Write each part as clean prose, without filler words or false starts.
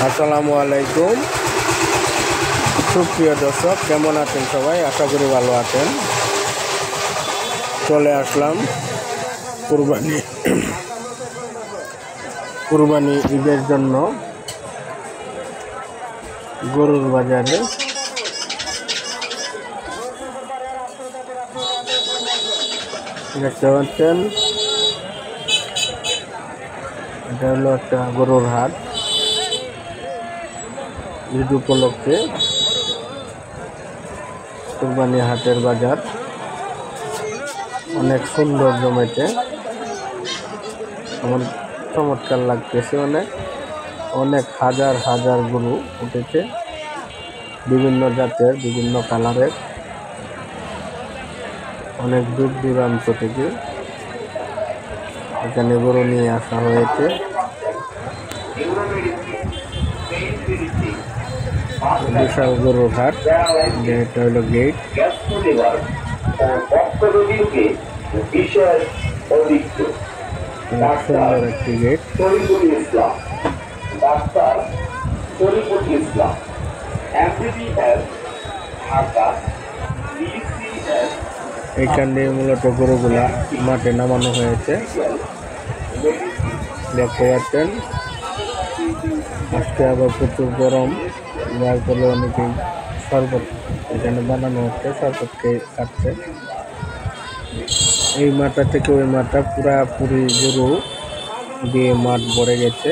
আসসালামু আলাইকুম সুপ্রিয় দর্শক, কেমন আছেন সবাই? আশা করি ভালো আছেন। চলে আসলাম কুরবানি ঈদের জন্য গরুর বাজারে। দেখতে পাচ্ছেন, এটা হলো একটা গরুর হাট। ঈদ উপলক্ষে কুরবানি হাটের বাজার অনেক সুন্দর জমেছে, আমার চমৎকার লাগতেছে। অনেক হাজার হাজার গরু উঠেছে, বিভিন্ন জাতের, বিভিন্ন কালারের। অনেক দূর দূরান্ত থেকে এখানে গরু নিয়ে আসা হয়েছে। বিশাল গরুর হাট, এটা হলো গেট। সুন্দর একটি গেট। এইখান দিয়ে মূলত গরুগুলা মাঠে নামানো হয়েছে। দেখতে পাচ্ছেন, আজকে আবার প্রচুর গরম, যার ফলে অনেকেই শরবত এখানে বানানো হচ্ছে, শরবতকে খাচ্ছে। এই মাঠটা থেকে ওই মাঠটা পুরাপুরি গরু দিয়ে মাঠ ভরে গেছে।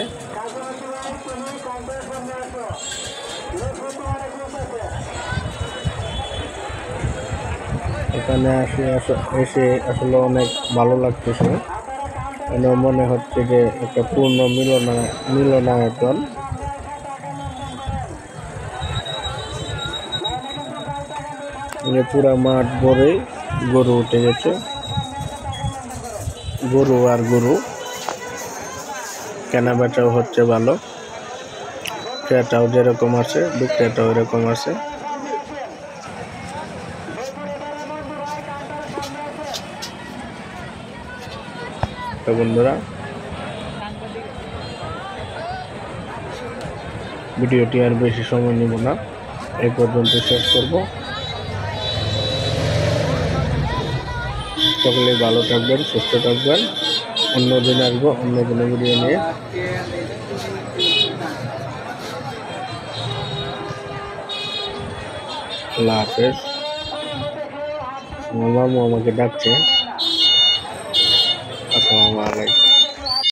এখানে এসে আসলে অনেক ভালো লাগতেছে। মনে হচ্ছে যে একটা পূর্ণ মিলনায়তন। পুরা মাঠ ভরে গরু উঠে গেছে। গরু আর গরু কেনা বেচাও হচ্ছে ভালো। ক্রেতাও যেরকম আছে, বিক্রেতাও এরকম আছে। তো বন্ধুরা, ভিডিওটি আর বেশি সময় নিব না, এই পর্যন্ত শেষ করব। সকলে ভালো থাকবেন, সুস্থ থাকবেন। অন্যদিন আসবো অন্য কোনো ভিডিও নিয়ে। আল্লাহ হাফেজ। আমার মামু আমাকে ডাকছে। আসসালামু আলাইকুম।